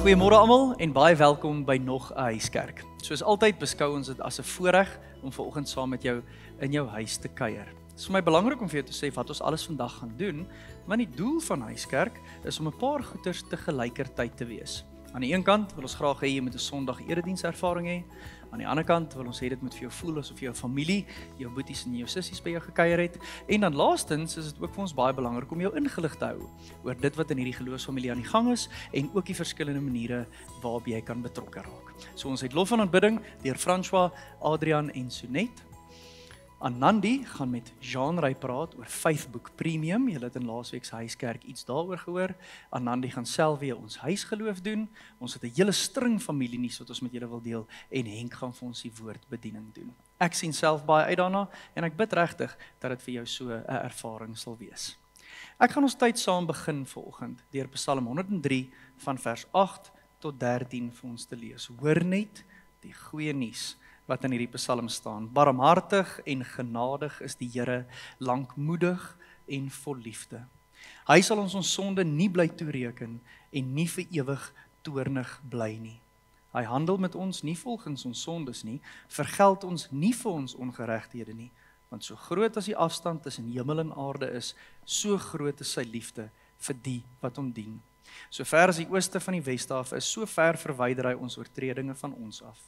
Goeiemôre almal en baie welkom by nog 'n huiskerk. Soos altyd beskou ons dit as 'n voorreg om vanoggend saam met jou in jou huis te kuier. Dit is vir my belangrik om vir jou te sê wat ons alles vandag gaan doen, want die doel van huiskerk is om 'n paar goeters te gelykertyd te wees. Aan die een kant wil ons graag hê jy moet 'n Sondag eredienservaring hê. Aan die ander kant wil ons hê dit moet vir jou voel asof jou familie, jou boeties en jou sissies by jou gekuier het. En dan laastens is dit ook vir ons baie belangrik om jou ingelig te hou oor dit wat in hierdie geloofsfamilie aan die gang is en ook die verskillende maniere waarop jy kan betrokke raak. So ons het lof en aanbidding deur François, Adrian en Sonet. Anandi gaan met Jean Ray praat oor Faithbook Premium. Julle het in laasweek se huiskerk iets daaroor gehoor. Anandi gaan self weer ons huisgeloof doen. Ons het 'n hele string familienuus wat ons met julle wil deel en Henk gaan vir ons die woordbediening doen. Ek sien self baie uit daarna en ek bid regtig dat dit vir jou so 'n ervaring sal wees. Ek gaan ons tyd saam begin vanoggend deur Psalm 103 van vers 8 tot 13 vir ons te lees. Hoor net die goeie nuus wat in hierdie Psalm staan. Barmhartig en genadig is die Here, lankmoedig en vol liefde. Hy sal ons sonde nie bly toereken en nie vir ewig toornig bly nie. Hy handel met ons nie volgens ons sondes nie, vergeld ons nie vir ons ongeregtighede nie, want so groot as die afstand tussen hemel en aarde is, so groot is sy liefde vir die wat hom dien. So ver as die ooste van die weste af is, so ver verwyder hy ons oortredinge van ons af.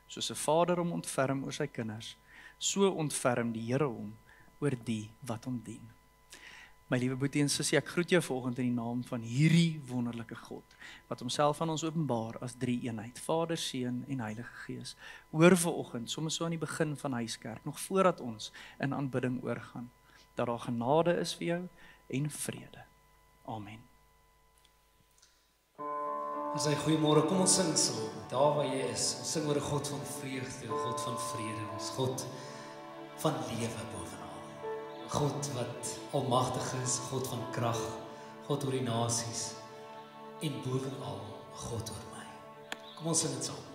Soos 'n vader hom ontferm oor sy kinders, so ontferm die Here hom oor die wat hom dien. My liewe boetie en sussie, ek groet jou vanoggend in die naam van hierdie wonderlike God, wat homself aan ons openbaar as drie eenheid, Vader, Seun en Heilige Gees. Hoor vanoggend, sommer so aan die begin van huiskerk, nog voordat ons in aanbidding oorgaan, dat daar genade is vir jou en vrede. Amen. Ons sê goeiemôre, kom ons sing saam, daar waar jy is. Ons sing oor 'n God van vreugde, 'n God van vrede, ons God van lewe bovenal. 'n God wat almagtig is, God van krag, God oor die nasies en bovenal God oor my. Kom ons sing dit saam.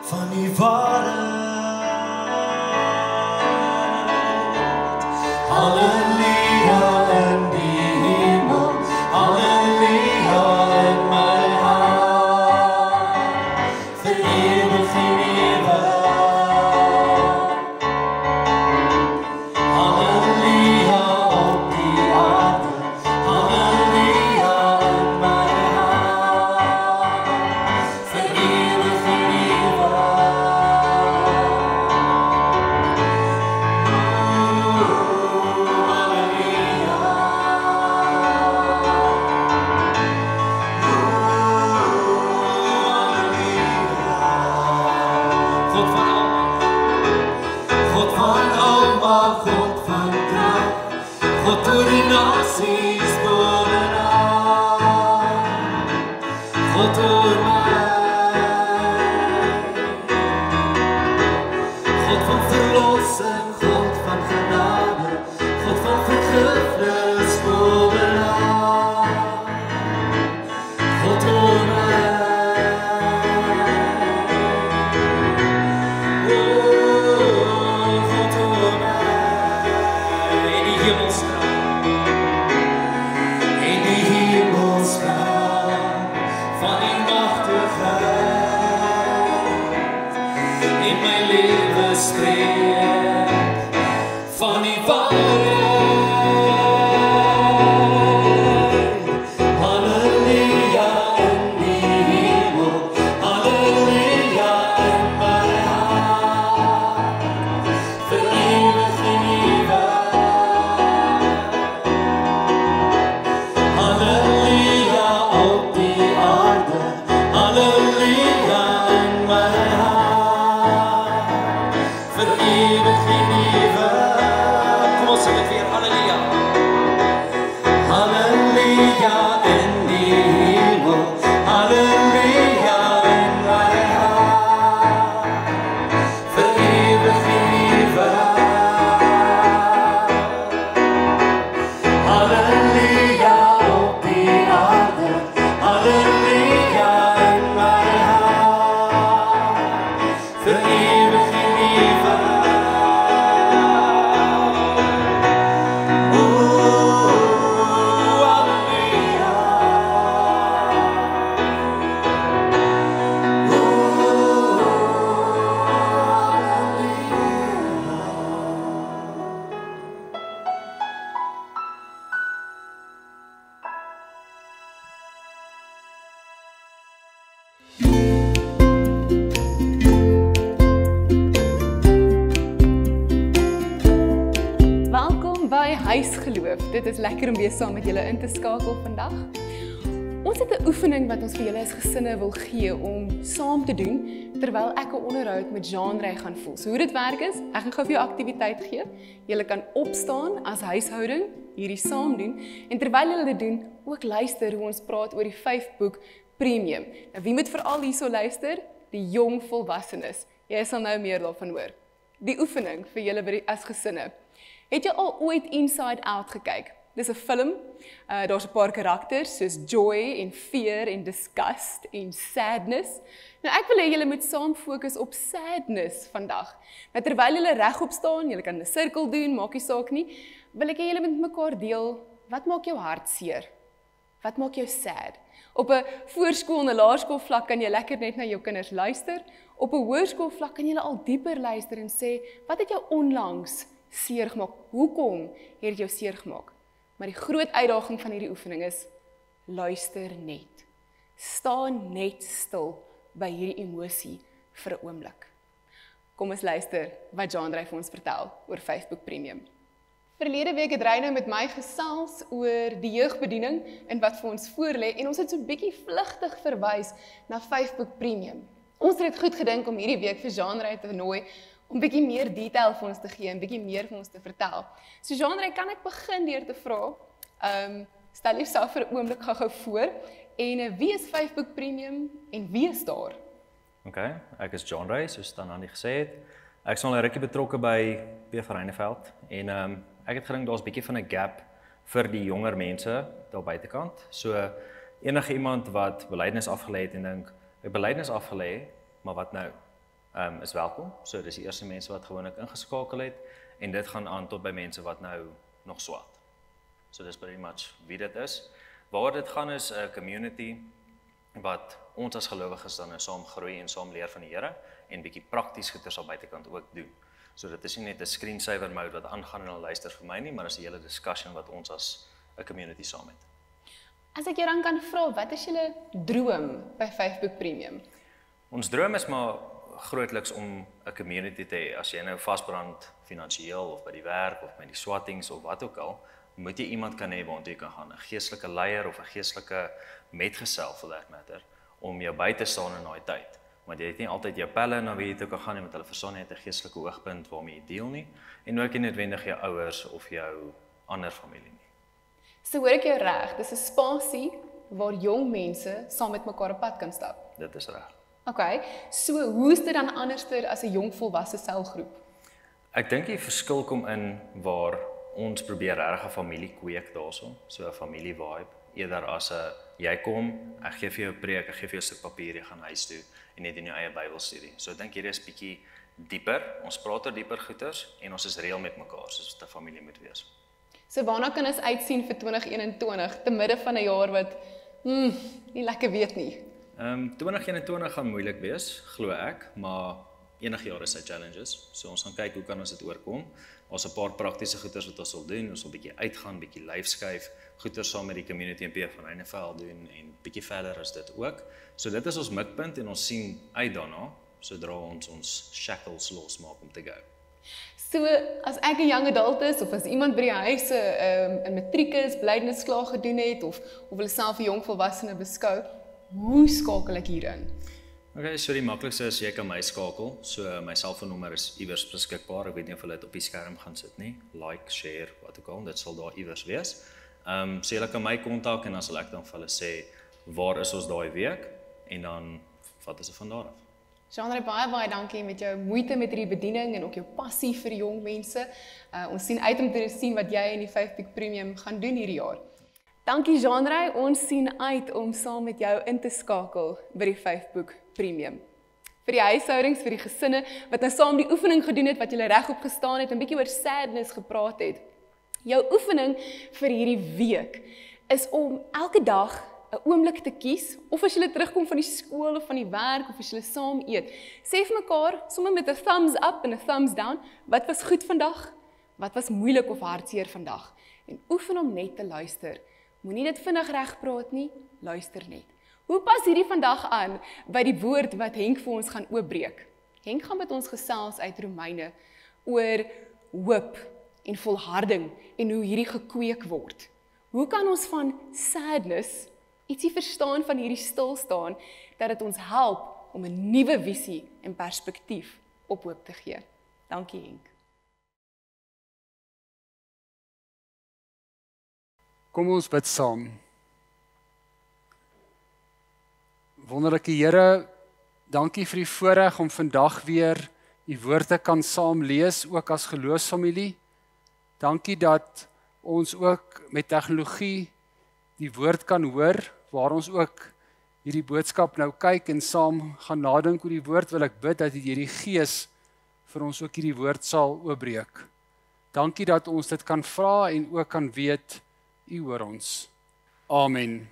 Van die waarheid vir ewig en ewig. Kom ons sing dit weer, halleluja. Halleluja in die hemel, halleluja in my hart, vir ewig en ewig. Halleluja op die aarde, halleluja in my hart, vir ewig en ewig. Welkom by Huisgeloof. Dit is lekker om weer saam met julle in te skakel vandag. Ons het 'n oefening wat ons vir julle as gesinne wil gee om saam te doen terwyl ek 'n onderhoud met Jean-Ray gaan voel. So hoe dit werk is, ek gaan gou vir jou aktiwiteit gee. Julle kan opstaan as huishouding, hierdie saam doen en terwyl julle dit doen, ook luister hoe ons praat oor die 5 boek Premium. Nou wie moet veral hierso luister? Die jong volwassenes. Jy sal nou meer daarvan hoor. Die oefening vir julle as gesinne. Het jy al ooit Inside Out gekyk? Dis 'n film. Daar's 'n paar karakters soos joy en fear en disgust en sadness. Nou ek wil hê julle moet saam fokus op sadness vandag. Nou terwyl julle regop staan, julle kan 'n sirkel doen, maak nie saak nie, wil ek hê julle moet mekaar deel, wat maak jou hart seer? Wat maak jou sad? Op 'n voorskool en 'n laerskool vlak kan jy lekker net na jou kinders luister. Op 'n hoërskool vlak kan jy al dieper luister en sê, wat het jou onlangs seer gemaak? Hoekom het jou seer gemaak? Maar die groot uitdaging van hierdie oefening is, luister net. Staan net stil by hierdie emosie vir 'n oomblik. Kom ons luister wat Jean-Ray vir ons vertel oor Facebook Premium. Verlede week het Reino met my gesels oor die jeugbediening en wat vir ons voorlê en ons het so 'n bietjie vlugtig verwys na Facebook Premium. Ons het goed gedink om hierdie week vir Jean-Ray te nooi om bietjie meer detail vir ons te gee en bietjie meer vir ons te vertel. So Jean-Ray, kan ek begin deur te vra, stel jouself vir 'n oomblik gou voor en wie is Facebook Premium en wie is daar? Okay, ek is Jean-Ray, soos Tannie gesê het. Ek is al 'n rukkie betrokke by PV Reineveld en ek het gedink daar's 'n bietjie van 'n gap vir die jonger mense daar buitekant. So enige iemand wat belydenis afgelê het en dink, ek belydenis afgelê, maar wat nou? Is welkom. So dis die eerste mense wat gewoonlik ingeskakel het en dit gaan aan tot by mense wat nou nog swaat. So dis pretty much wie dit is. Waar dit gaan is 'n community wat ons as gelowiges dan nou saam groei en saam leer van die Here en bietjie prakties goeders op buitekant ook doen. So dit is nie net 'n screensaver mode wat aangaan en hulle luister vir my nie, maar dis 'n hele discussion wat ons as 'n community saam het. As ek jou dan kan vra, wat is julle droom by Facebook Premium? Ons droom is maar grootliks om 'n community te hê. As jy nou vasbrand finansiëel of by die werk of met die swattings of wat ook al, moet jy iemand kan hê waartoe jy kan gaan, 'n geestelike leier of 'n geestelike metgesel for that matter, om jou by te staan in daai tyd. Want jy het nie altyd jou pelle na wie jy toe kan gaan nie, met hulle verstaan net 'n geestelike hoogpunt waarmee jy deel nie, en ook nie noodwendig jou ouers of jou ander familie nie. So hoor ek jou reg, dis 'n spasie waar jong mense saam met mekaar op pad kan stap. Dit is reg. Okay, so hoe is dit dan anderster as 'n jong volwasse selgroep? Ek dink die verskil kom in waar ons probeer regtig 'n familie kweek daarso, so 'n familie vibe, eerder as 'n jy kom, ek gee vir jou 'n preek, ek gee vir jou 'n stuk papier, jy gaan huis toe en net in jou eie Bybelstudie. So ek dink hierdie is bietjie dieper. Ons praat oor dieper goeters en ons is reël met mekaar soos 'n familie moet wees. So waarna kan ons uitsien vir 2021 te midde van 'n jaar wat nie lekker weet nie? 2021 gaan moeilik wees, glo ek, maar enige jaar is sy challenges. So ons gaan kyk hoe kan ons dit oorkom. Ons 'n paar praktiese goeders wat ons wil doen. Ons wil bietjie uitgaan, bietjie lyf skuif, goeders saam met die community in PV Reineveld doen en bietjie verder as dit ook. So dit is ons mikpunt en ons sien uit daarna sodra ons shackles losmaak om te go. So as ek 'n young adult is of as iemand by die huis 'n matriek is, blydenis klaar gedoen het of hulle self 'n jong volwassene beskou, hoe skakel ek hierin? Okay, so die maklikste is jy kan my skakel. So my selfoonnommer is iewers beskikbaar. Ek weet nie of hulle dit op die skerm gaan sit nie. Like, share, wat ook al, dit sal daar iewers wees. So julle kan my kontak en dan sal ek dan vir hulle sê waar is ons daai week en dan vat ons dit van daar af. Jean-Ray, baie dankie met jou moeite met hierdie bediening en ook jou passie vir jong mense. Ons sien uit om te sien wat jy in die 5 Peak Premium gaan doen hierdie jaar. Dankie Jean-Ray, ons sien uit om saam met jou in te skakel by die 5 Peak Premium. Vir die huishoudings, vir die gesinne wat nou saam die oefening gedoen het, wat julle regop gestaan het en bietjie oor sadness gepraat het. Jou oefening vir hierdie week is om elke dag 'n oomblik te kies, of as jy terugkom van die skool of van die werk, of as jy saam eet. Sê vir mekaar, sommer met 'n thumbs up en 'n thumbs down, wat was goed vandag? Wat was moeilik of hartseer vandag? En oefen om net te luister. Moenie dit vinnig reg praat nie, luister net. Hoe pas hierdie vandag aan by die woord wat Henk vir ons gaan oopbreek? Henk gaan met ons gesels uit Romeine oor hoop en volharding en hoe hierdie gekweek word. Hoe kan ons van sadness ietsie verstaan van hierdie stilstaan, dat dit ons help om 'n nuwe visie en perspektief op hoop te gee. Dankie Henk. Kom ons bid saam. Wonderlike Here, dankie vir die voorreg om vandag weer u woord te kan saam lees, ook as geloofsfamilie. Dankie dat ons ook met tegnologie die woord kan hoor, waar ons ook hierdie boodskap nou kyk en saam gaan nadink oor die woord, wil ek bid dat die Gees vir ons ook hierdie woord sal oopbreek. Dankie dat ons dit kan vra en ook kan weet, u hoor ons. Amen.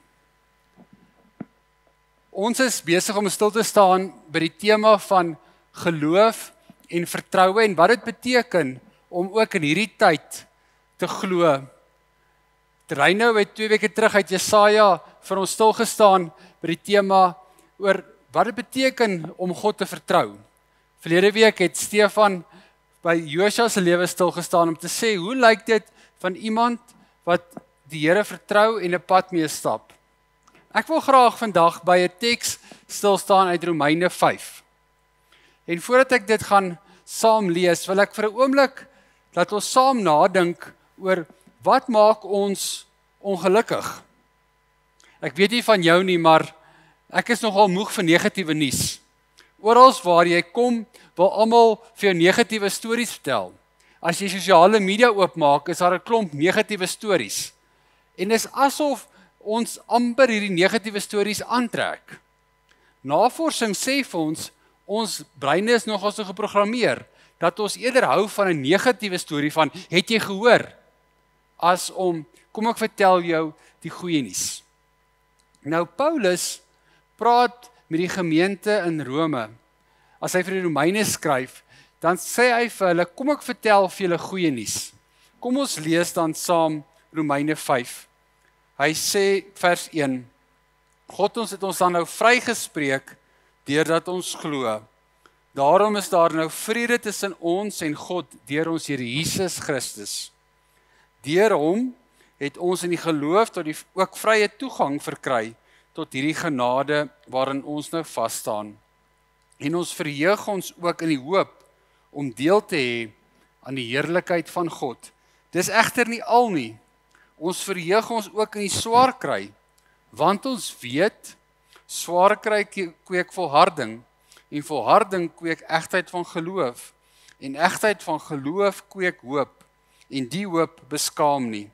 Ons is besig om stil te staan by die tema van geloof en vertroue en wat dit beteken om ook in hierdie tyd te glo. Reino het 2 weke terug uit Jesaja vir ons stilgestaan by die tema oor wat dit beteken om God te vertrou. Verlede week het Stefan by Josua se lewe stilgestaan om te sê, hoe lyk dit van iemand wat die Here vertrou en 'n pad mee stap? Ek wil graag vandag by 'n teks stil staan uit Romeine 5. En voordat ek dit gaan saam lees, wil ek vir 'n oomblik dat ons saam nadink oor wat maak ons ongelukkig. Ek weet nie van jou nie, maar ek is nogal moeg vir negatiewe nuus. Oral waar jy kom, wil almal vir jou negatiewe stories vertel. As jy sosiale media oopmaak, is daar 'n klomp negatiewe stories. En dis asof ons amper hierdie negatiewe stories aantrek. Navorsing sê vir ons breine is nogal so geprogrammeer, dat ons eerder hou van 'n negatiewe storie van, het jy gehoor? As om, kom ek vertel jou die goeie nuus. Nou Paulus praat met die gemeente in Rome. As hy vir die Romeine skryf, dan sê hy vir hulle, kom ek vertel vir julle goeie nuus. Kom ons lees dan saam Romeine 5. Hy sê vers 1, God het ons dan nou vrygespreek deurdat ons glo. Daarom is daar nou vrede tussen ons en God deur ons Here Jesus Christus. Deur hom het ons in die geloof tot die ook vrye toegang verkry tot hierdie genade waarin ons nou vas staan. En ons verheug ons ook in die hoop om deel te hê aan die heerlikheid van God. Dis egter nie al nie. Ons verheug ons ook in die swaar kry, want ons weet, swaar kry kweek volharding, en volharding kweek egtheid van geloof, en egtheid van geloof kweek hoop, en die hoop beskaam nie,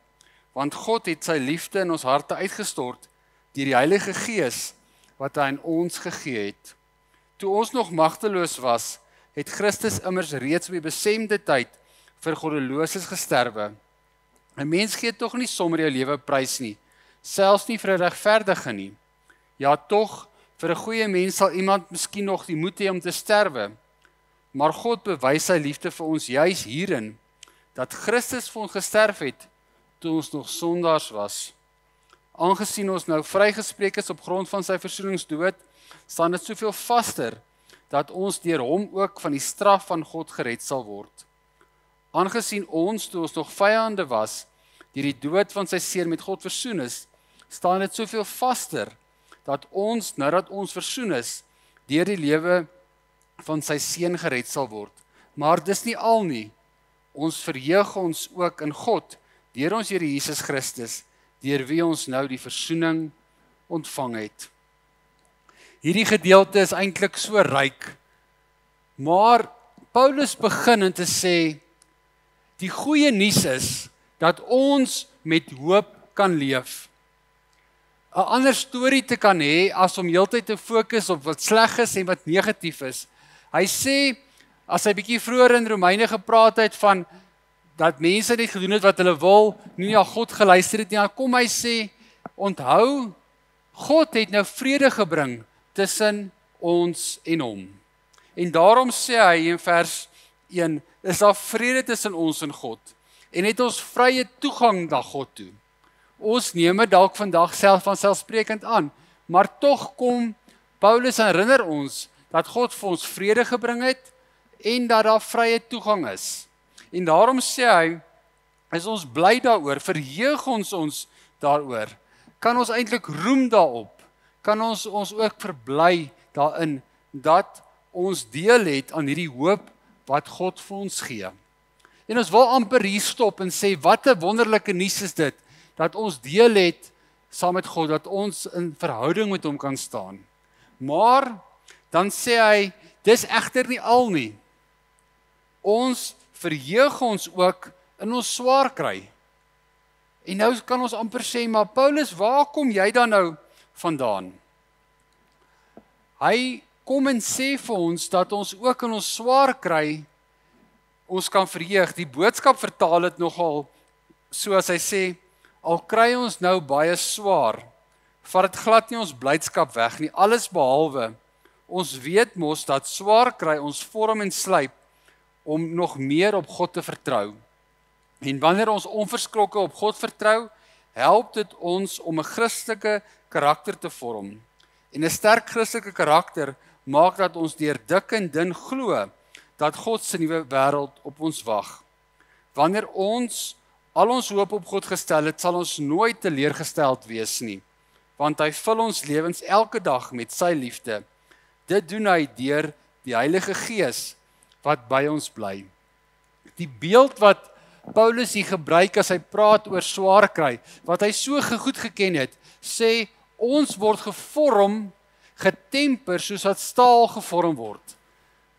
want God het sy liefde in ons harte uitgestort, deur die Heilige Gees, wat hy aan ons gegee het. Toe ons nog magteloos was, het Christus immers reeds op die bestemde tyd vir goddeloses gesterwe. 'n Mens gee tog nie sommer jou lewe prys nie, selfs nie vir 'n regverdige nie. Ja, tog, vir 'n goeie mens sal iemand miskien nog die moed hê om te sterwe. Maar God bewys sy liefde vir ons juis hierin, dat Christus vir ons gesterf het, toe ons nog sondaars was. Aangesien ons nou vrygespreek is op grond van sy versoeningsdood, staan dit soveel vaster, dat ons deur hom ook van die straf van God gered sal word. Aangesien ons, toe ons nog vyande was, deur die dood van sy seun met God versoen is, staan dit soveel vaster, dat ons, nadat ons versoen is, deur die lewe van sy seun gered sal word. Maar dis nie al nie. Ons verheug ons ook in God, deur ons Here Jesus Christus, deur wie ons nou die versoening ontvang het. Hierdie gedeelte is eintlik so ryk, maar Paulus begin en te sê, die goeie nuus is, dat ons met hoop kan leef. 'n Ander storie te kan hê, as om heeltyd te fokus op wat sleg is en wat negatief is. Hy sê, as hy bietjie vroeër in Romeine gepraat het van, dat mense net gedoen het wat hulle wil, nie na God geluister het nie, dan kom hy sê, onthou, God het nou vrede gebring tussen ons en hom. En daarom sê hy in vers 1, is daar vrede tussen ons en God, en het ons vrye toegang na God toe. Ons neem dit dalk vandag self vanselfsprekend aan, maar tog kom Paulus herinner ons, dat God vir ons vrede gebring het, en dat daar vrye toegang is. En daarom sê hy, is ons bly daaroor, verheug ons daaroor, kan ons eintlik roem daarop, kan ons ook verbly daarin, dat ons deel het aan hierdie hoop, wat God vir ons gee. En ons wil amper hier stop en sê, wat 'n wonderlike nuus is dit, dat ons deel het saam met God, dat ons in verhouding met hom kan staan. Maar, dan sê hy, dis egter nie al nie. Ons verheug ons ook in ons swaar kry. En nou kan ons amper sê, maar Paulus, waar kom jy dan nou vandaan? Hy kom en sê vir ons, dat ons ook in ons swaar kry, ons kan verheug. Die boodskap vertaal het nogal, soos hy sê, al kry ons nou baie swaar, vat dit glad nie ons blydskap weg nie, alles behalwe, ons weet mos dat swaar kry ons vorm en slyp, om nog meer op God te vertrou. En wanneer ons onverskrokke op God vertrou, help dit ons om 'n Christelike karakter te vorm. En 'n sterk Christelike karakter maak dat ons deur dik en dun glo, dat God se nuwe wêreld op ons wag. Wanneer ons al ons hoop op God gestel het, sal ons nooit teleurgesteld wees nie, want hy vul ons lewens elke dag met sy liefde. Dit doen hy deur die Heilige Gees, wat by ons bly. Die beeld wat Paulus hier gebruik as hy praat oor swaar kry, wat hy so goed geken het, sê ons word gevorm, getemper soos wat staal gevorm word.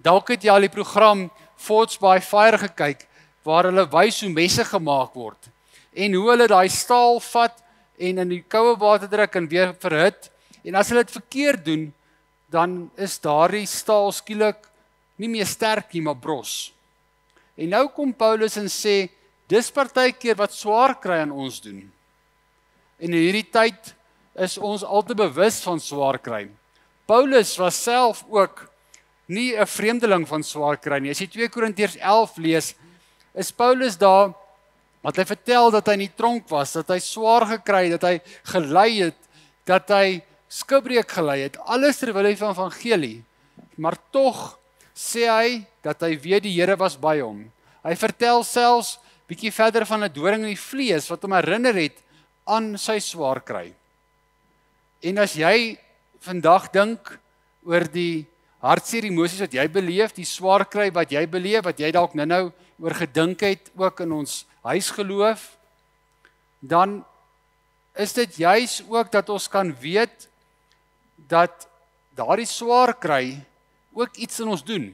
Dalk het jy al die program Forged by Fire gekyk, waar hulle wys hoe messe gemaak word, en hoe hulle daai staal vat, en in die koue water druk en weer verhit, en as hulle dit verkeerd doen, dan is daardie staal skielik nie meer sterk nie, maar bros. En nou kom Paulus en sê, dis partykeer wat swaar kry aan ons doen. En in hierdie tyd is ons altyd bewus van swaar kry. Paulus was self ook nie 'n vreemdeling van swaar kry nie. As jy 2 Korintiërs 11 lees, is Paulus daar, wat hy vertel dat hy in die tronk was, dat hy swaar gekry, dat hy gelei het, dat hy skipbreek gelei het, alles ter wille van evangelie. Maar tog sê hy, dat hy weet die Here was by hom. Hy vertel selfs bietjie verder van 'n doring in die vlees, wat hom herinner het aan sy swaar kry. En as jy vandag dink oor die hartseer emosies wat jy beleef, die swaar kry wat jy beleef, wat jy dalk nou oor gedink het, ook in ons huisgeloof, dan is dit juis ook dat ons kan weet, dat daardie swaar kry ook iets in ons doen.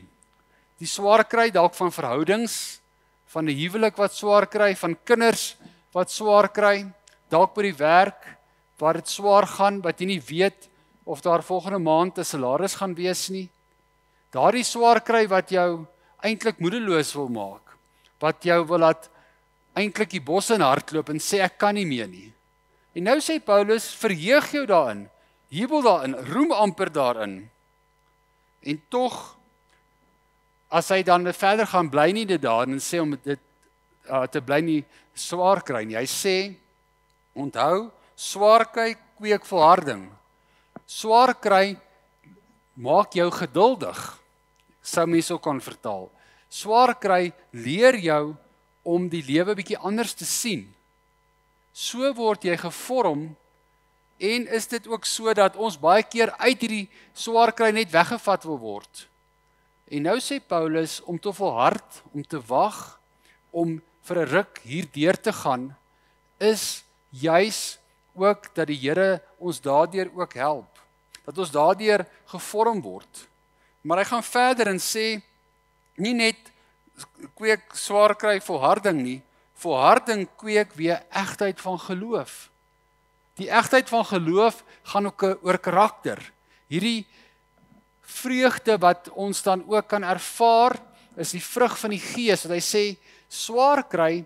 Die swaar kry dalk van verhoudings, van 'n huwelik wat swaar kry, van kinders wat swaar kry, dalk by die werk, waar dit swaar gaan, wat jy nie weet, of daar volgende maand 'n salaris gaan wees nie. Daardie swaar kry wat jou eintlik moedeloos wil maak, wat jou wil laat eintlik die bosse in hardloop en sê ek kan nie meer nie. En nou sê Paulus, verheug jou daarin, jubel daarin, roem amper daarin. En tog, as hy dan verder gaan bly nie dit daar, en sê om dit te bly nie swaar kry nie. Hy sê, onthou, swaar kry kweek volharding. Swaar kry maak jou geduldig, sou mense ook kan vertaal. Swaar kry leer jou om die lewe bietjie anders te sien. So word jy gevorm En is dit ook so dat ons baie keer uit hierdie swaar kry net weggevat wil word? En nou sê Paulus om te volhard, om te wag, om vir 'n ruk hierdeur te gaan, is juis ook dat die Here ons daardeur ook help. Dat ons daardeur gevorm word. Maar hy gaan verder en sê, nie net kweek swaar kry volharding nie, volharding kweek weer egtheid van geloof. Die egtheid van geloof gaan ook oor karakter. Hierdie vreugde wat ons dan ook kan ervaar, is die vrug van die Gees, wat hy sê, swaar kry,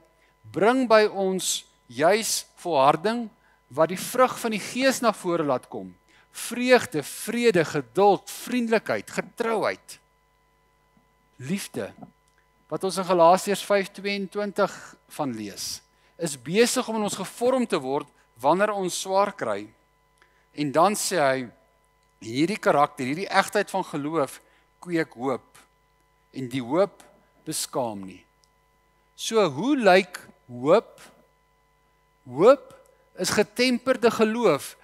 bring by ons juis volharding, wat die vrug van die Gees na vore laat kom. Vreugde, vrede, geduld, vriendelikheid, getrouheid, liefde, wat ons in Galasiërs 5:22 van lees, is besig om in ons gevorm te word, wanneer ons swaar kry. En dan sê hy, hierdie karakter, hierdie egtheid van geloof, kweek hoop. En die hoop beskaam nie. So, hoe lyk hoop? Hoop is getemperde geloof.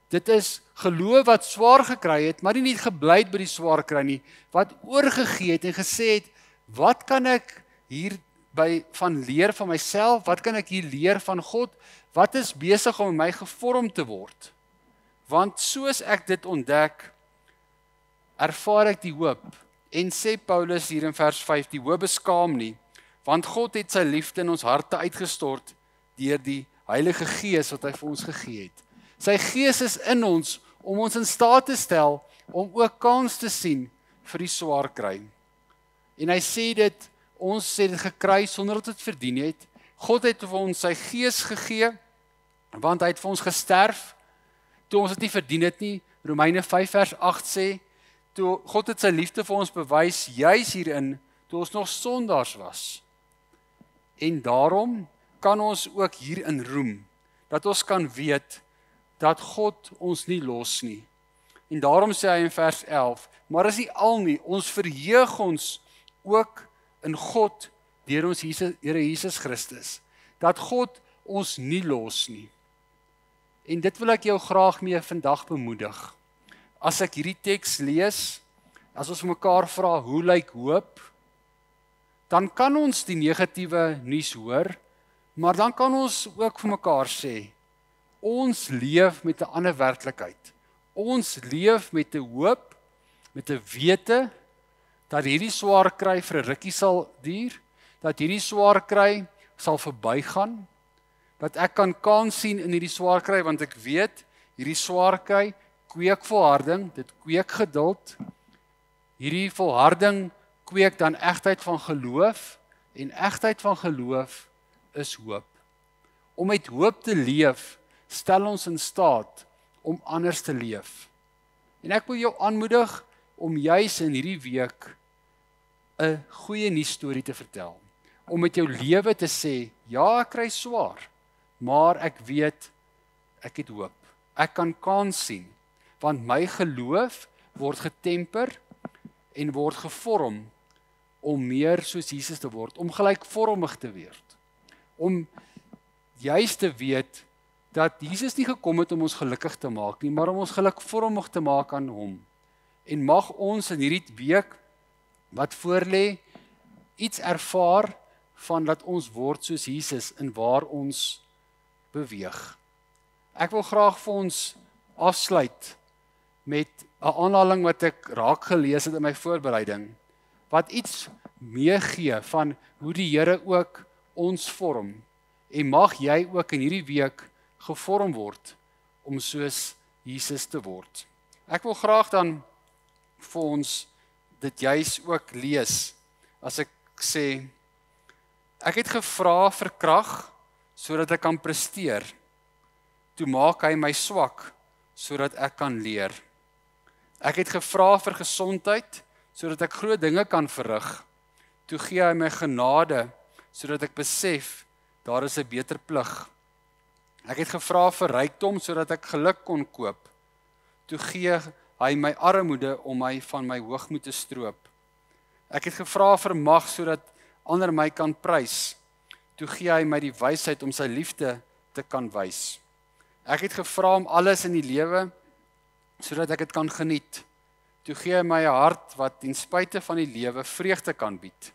Dit is geloof wat swaar gekry het, maar nie net gebly het by die swaar kry nie, wat oorgegee het en gesê het, wat kan ek hierby van leer van myself? Wat kan ek hier leer van God? Wat is besig om my gevorm te word? Want soos ek dit ontdek, ervaar ek die hoop. En sê Paulus hier in vers 5, die hoop beskaam nie, want God het sy liefde in ons harte uitgestort deur die Heilige Gees wat hy vir ons gegee het. Sy Gees is in ons om ons in staat te stel om ook kans te sien vir die swaar kry. En hy sê dit, ons het dit gekry sonder dat dit verdien het. God het vir ons sy Gees gegee, want hy het vir ons gesterf, toe ons dit nie verdien het nie. Romeine 5 vers 8 sê, toe God het sy liefde vir ons bewys, juis hierin, toe ons nog sondaars was. En daarom kan ons ook hierin roem, dat ons kan weet, dat God ons nie los nie. En daarom sê hy in vers 11, maar is nie al nie, ons verheug ons ook in God, deur ons Here Jesus Christus, dat God ons nie los nie. En dit wil ek jou graag mee vandag bemoedig. As ek hierdie teks lees, as ons mekaar vra, hoe lyk hoop? Dan kan ons die negatiewe nuus hoor, maar dan kan ons ook vir mekaar sê, ons leef met 'n ander werklikheid. Ons leef met 'n hoop, met 'n wete, dat hierdie swaar kry vir 'n rukkie sal duur, dat hierdie swaar kry sal verbygaan, dat ek kan kans sien in hierdie swaar kry, want ek weet, hierdie swaar kry kweek volharding, dit kweek geduld, hierdie volharding kweek dan egtheid van geloof, en egtheid van geloof is hoop. Om met hoop te leef, stel ons in staat om anders te leef. En ek wil jou aanmoedig om juis in hierdie week 'n goeie nuusstorie te vertel. Om met jou lewe te sê, ja, ek kry swaar, maar ek weet, ek het hoop. Ek kan kans sien, want my geloof word getemper en word gevorm om meer soos Jesus te word, om gelykvormig te word. Om juis te weet dat Jesus nie gekom het om ons gelukkig te maak nie, maar om ons gelykvormig te maak aan hom. En mag ons in hierdie week wat voorlê iets ervaar van dat ons word soos Jesus in waar ons beweeg. Ek wil graag vir ons afsluit met 'n aanhaling wat ek raak gelees het in my voorbereiding, wat iets meegee van hoe die Here ook ons vorm, en mag jy ook in hierdie week gevorm word om soos Jesus te word. Ek wil graag dan vir ons dit juis ook lees, as ek sê, ek het gevra vir krag, sodat ek kan presteer, toe maak hy my swak, sodat ek kan leer. Ek het gevra vir gesondheid, sodat ek groot dinge kan verrig, toe gee hy my genade, sodat ek besef, daar is 'n beter plig. Ek het gevra vir rykdom, sodat ek geluk kon koop, toe gee hy my armoede om my van my hoogmoed te stroop. Ek het gevra vir mag, sodat ander my kan prys, toe gee hy my die wysheid om sy liefde te kan wys. Ek het gevra om alles in die lewe sodat ek dit kan geniet. Toe gee hy my 'n hart wat ten spyte van die lewe vreugde kan bied.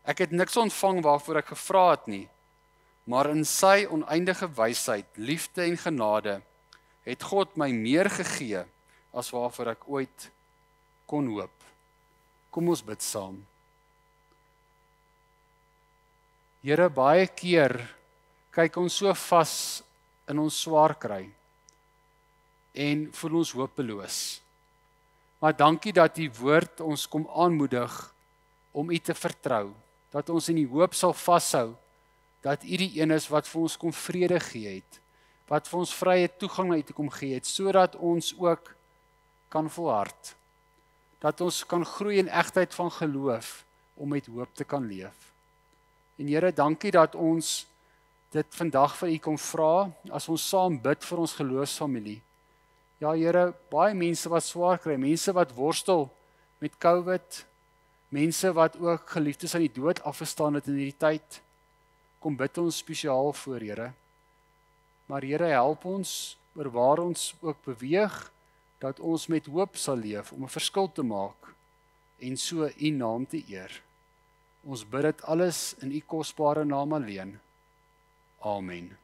Ek het niks ontvang waarvoor ek gevra het nie, maar in sy oneindige wysheid, liefde en genade het God my meer gegee as waarvoor ek ooit kon hoop. Kom ons bid saam. Here, baie keer kyk ons so vas in ons swaar kry en voel ons hopeloos. Maar dankie dat U woord ons kom aanmoedig om U te vertrou, dat ons in die hoop sal vashou, dat U die een is wat vir ons kom vrede gee het, wat vir ons vrye toegang na U toe kom gee het, sodat ons ook kan volhard, dat ons kan groei in egtheid van geloof, om met hoop te kan leef. En Here, dankie dat ons dit vandag vir U kom vra, as ons saam bid vir ons geloofsfamilie. Ja Here, baie mense wat swaar kry, mense wat worstel met COVID, mense wat ook geliefdes aan die dood afgestaan het in hierdie tyd, kom bid ons spesiaal voor Here. Maar Here, help ons oor waar ons ook beweeg, dat ons met hoop sal leef om 'n verskil te maak en so U naam te eer. Ons bid dit alles in U kosbare naam alleen. Amen.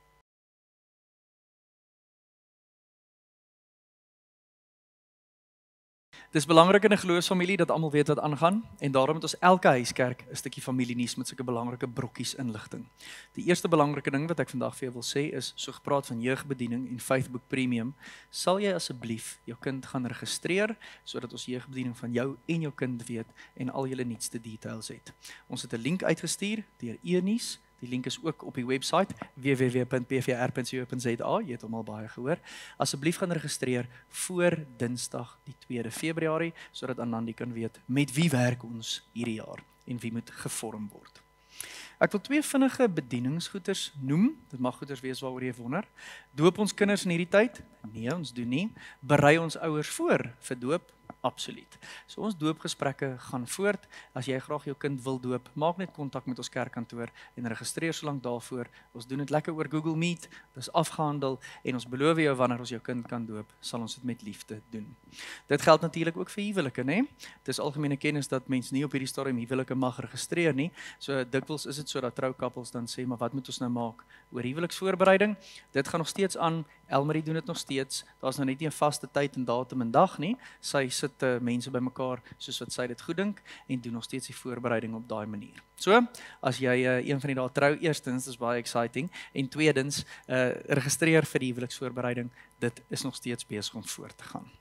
Dis belangrik in 'n geloofsfamilie dat almal weet wat aangaan en daarom het ons elke huiskerk 'n stukkie familienuus met sulke belangrike brokkies inligting. Die eerste belangrike ding wat ek vandag vir jou wil sê is, so gepraat van jeugbediening en Facebook Premium, sal jy asseblief jou kind gaan registreer sodat ons jeugbediening van jou en jou kind weet en al julle nuutste details het. Ons het 'n link uitgestuur deur e-nuus. Die link is ook op die website www.pvr.co.za. Jy het hom al baie gehoor. Asseblief gaan registreer voor Dinsdag die 2de Februarie sodat Anandi kan weet met wie werk ons hierdie jaar en wie moet gevorm word. Ek wil 2 vinnige bedieningsgoeders noem. Dit mag goeders wees waaroor jy wonder. Doop ons kinders in hierdie tyd? Nee, ons doen nie. Berei ons ouers voor vir doop? Absoluut. So ons doopgesprekke gaan voort. As jy graag jou kind wil doop, maak net kontak met ons kerkkantoor en registreer solank daarvoor. Ons doen dit lekker oor Google Meet. Dis afgehandel en ons beloof jou wanneer ons jou kind kan doop, sal ons dit met liefde doen. Dit geld natuurlik ook vir huwelike, né? Dis algemene kennis dat mense nie op hierdie stadium huwelike mag registreer nie. So dikwels is dit so dat troukappels dan sê, maar wat moet ons nou maak oor huweliksvoorbereiding? Dit gaan nog steeds aan. Elmarie doen dit nog steeds. Daar's nou net nie 'n vaste tyd en datum en dag nie. Sy sit mense bymekaar soos wat sy dit goed dink en doen nog steeds die voorbereiding op daai manier. So, as jy een van die dae trou, eerstens, dis baie exciting, en tweedens, registreer vir die huweliksvoorbereiding, dit is nog steeds besig om voort te gaan.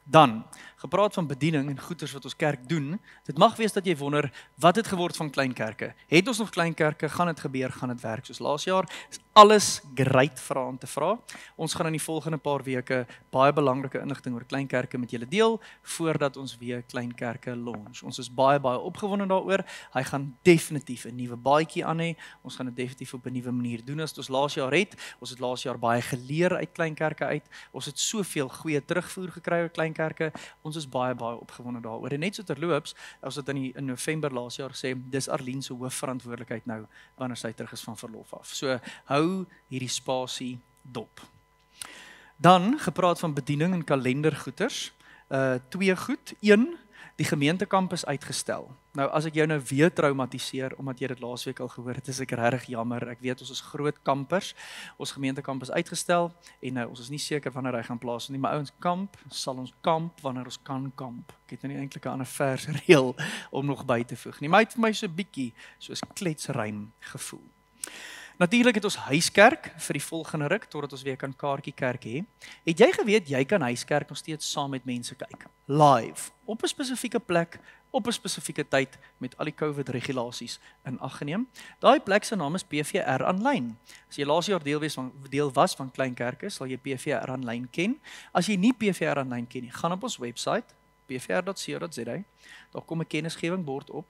Dan, gepraat van bediening en goeders wat ons kerk doen, dit mag wees dat jy wonder, wat het geword van kleinkerke? Het ons nog kleinkerke? Gaan dit gebeur? Gaan dit werk soos laas jaar? Is alles great vrae om te vra. Ons gaan in die volgende paar weke baie belangrike inligting oor kleinkerke met julle deel, voordat ons weer kleinkerke launch. Ons is baie opgewonde daaroor. Hy gaan definitief 'n nuwe baadjie aan hê. Ons gaan dit definitief op 'n nuwe manier doen as wat ons laas jaar het. Ons het laas jaar baie geleer uit kleinkerke uit. Ons het soveel goeie terugvoer gekry oor kleinkerke. Ons is baie opgewonde daaroor. En net so terloops, ons het in November laas jaar gesê, dis Arlene se hoofverantwoordelikheid nou wanneer sy terug is van verlof af. So hou hierdie spasie dop. Dan gepraat van bediening en kalendergoeders. 2 goed. 1, die gemeentekamp is uitgestel. Nou as ek jou nou weer traumatiseer omdat jy dit laasweek al gehoor het, is ek regtig jammer. Ek weet ons is groot kampers. Ons gemeentekamp is uitgestel en ons is nie seker wanneer hy gaan plaasvind nie, maar ouens, kamp sal ons kamp wanneer ons kan kamp. Ek het nou nie eintlik 'n ander versreël om nog by te voeg nie, maar hy het vir my so 'n bietjie soos kletsruim gevoel. Natuurlik het ons huiskerk vir die volgende ruk, totdat ons weer kan kaartjie kerk hê. Het jy geweet, jy kan huiskerk nog steeds saam met mense kyk? Live, op 'n spesifieke plek, op 'n spesifieke tyd, met al die COVID-regulasies in ag geneem. Daai plek se naam is PVR Aanlyn. As jy laas jaar deel was van kleinkerke, sal jy PVR Aanlyn ken. As jy nie PVR Aanlyn ken nie, gaan op ons website, pvr.co.za, daar kom 'n kennisgewingbord op.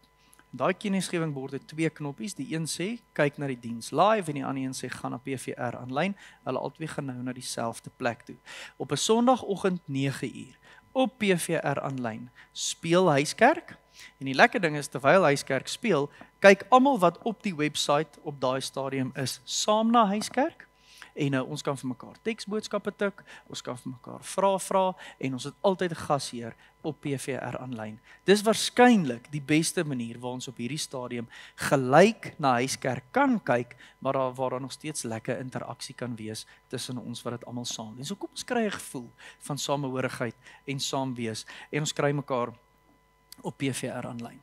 Daai kennisgewingbord het 2 knoppies, die een sê, kyk na die diens live, en die ander een sê, gaan na PVR Aanlyn. Hulle albei gaan nou na dieselfde plek toe. Op 'n Sondagoggend 9uur, op PVR Aanlyn, speel huiskerk, en die lekker ding is, terwyl huiskerk speel, kyk almal wat op die website op daai stadium is, saam na huiskerk, en ons kan vir mekaar teksboodskappe tik, ons kan vir mekaar vra en ons het altyd 'n gasheer op PVR aanlyn. Dis waarskynlik die beste manier waar ons op hierdie stadium gelyk na Huiskerk kan kyk, maar waar daar nog steeds lekker interaksie kan wees tussen ons wat dit almal saam doen. So kom ons kry 'n gevoel van samehorigheid en saam wees en ons kry mekaar op PVR aanlyn.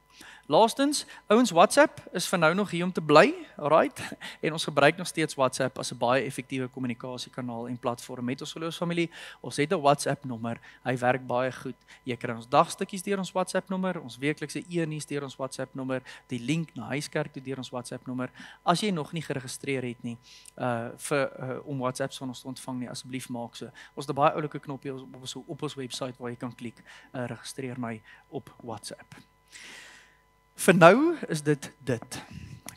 Laastens, ouens, WhatsApp is vir nou nog hier om te bly, alright? En ons gebruik nog steeds WhatsApp as 'n baie effektiewe kommunikasiekanaal en platform met ons geloofsfamilie. Ons het 'n WhatsApp nommer. Hy werk baie goed. Jy kry ons dagstukkies deur ons WhatsApp nommer, ons weeklikse e-nuus deur ons WhatsApp nommer, die link na Huiskerk toe deur ons WhatsApp nommer. As jy nog nie geregistreer het nie, om WhatsApps van ons te ontvang nie, asseblief maak so. Ons het 'n baie oulike knoppie op ons webwerf waar jy kan klik, registreer my op WhatsApp. Vir nou is dit.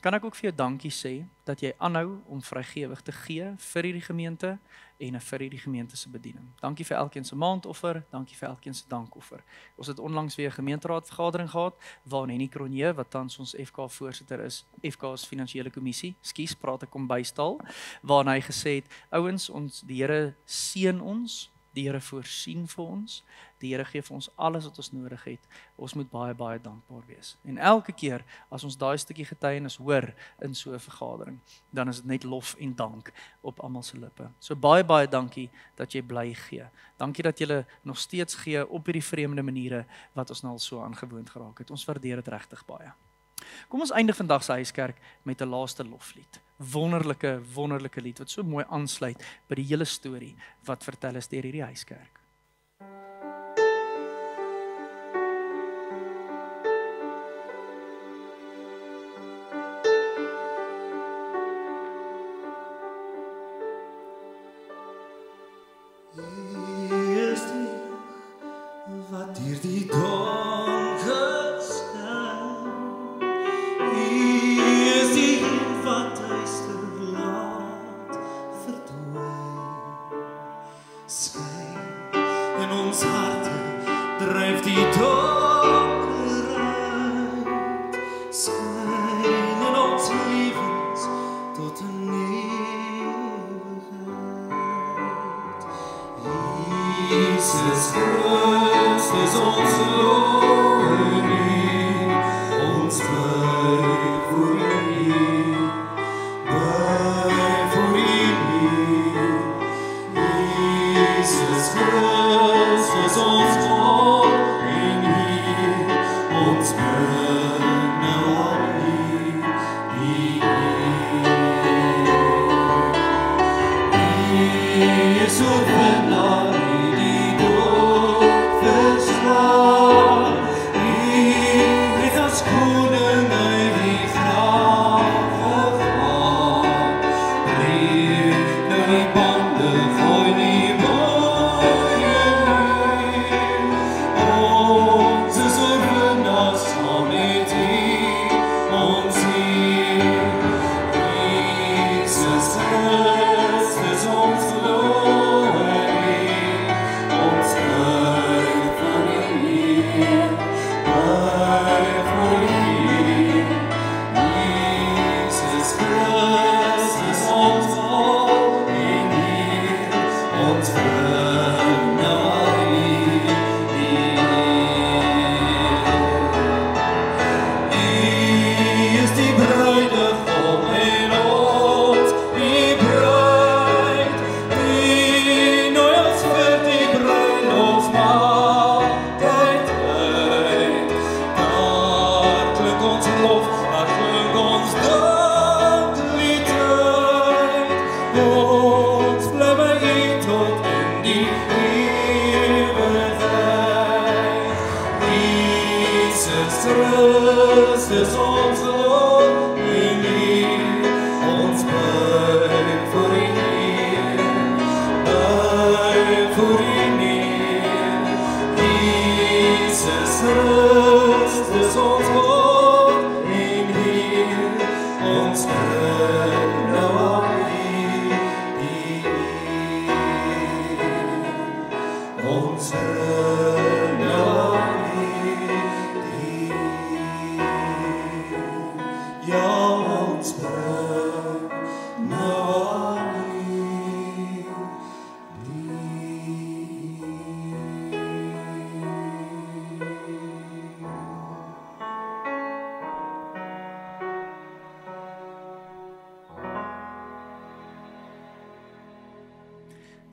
Kan ek ook vir jou dankie sê dat jy aanhou om vrygewig te gee vir hierdie gemeente en vir hierdie gemeente se bediening. Dankie vir elkeen se maandoffer, dankie vir elkeen se dankoffer. Ons het onlangs weer 'n gemeenteraadvergadering gehad waar Henny Cronje, wat tans ons FK voorsitter is, FK se finansiële kommissie, praat ek kom bystaal, waar hy gesê het, ouens, die Here seën ons, die Here voorsien vir ons, die Here gee vir ons alles wat ons nodig het. Ons moet baie, baie dankbaar wees. En elke keer as ons daai stukkie getuienis hoor in so 'n vergadering, dan is dit net lof en dank op almal se lippe. So baie, baie dankie dat jy bly gee. Dankie dat jy nog steeds gee op hierdie vreemde maniere wat ons nou al so aangewoond geraak het. Ons waardeer dit regtig baie. Kom ons eindig vandag se Huiskerk met 'n laaste loflied. Wonderlike lied wat so mooi aansluit by die hele storie wat vertel is deur hierdie Huiskerk.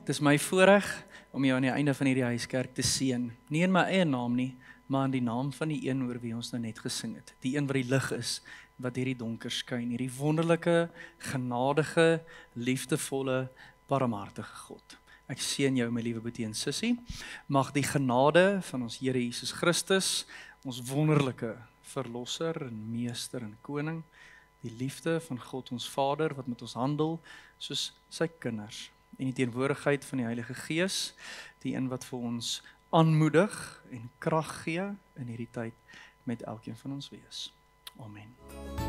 Dis my voorreg om jou aan die einde van hierdie huiskerk te seën. Nie in my eie naam nie, maar in die naam van die een oor wie ons nou net gesing het. Die een wat die lig is, wat hierdie donker skyn, hierdie wonderlike, genadige, liefdevolle, barmhartige God. Ek seën jou, my liewe boetie en sussie. Mag die genade van ons Here Jesus Christus, ons wonderlike verlosser en meester en koning, die liefde van God ons Vader wat met ons handel soos sy kinders, en die teenwoordigheid van die Heilige Gees, die een wat vir ons aanmoedig en krag gee in hierdie tyd met elkeen van ons wees. Amen.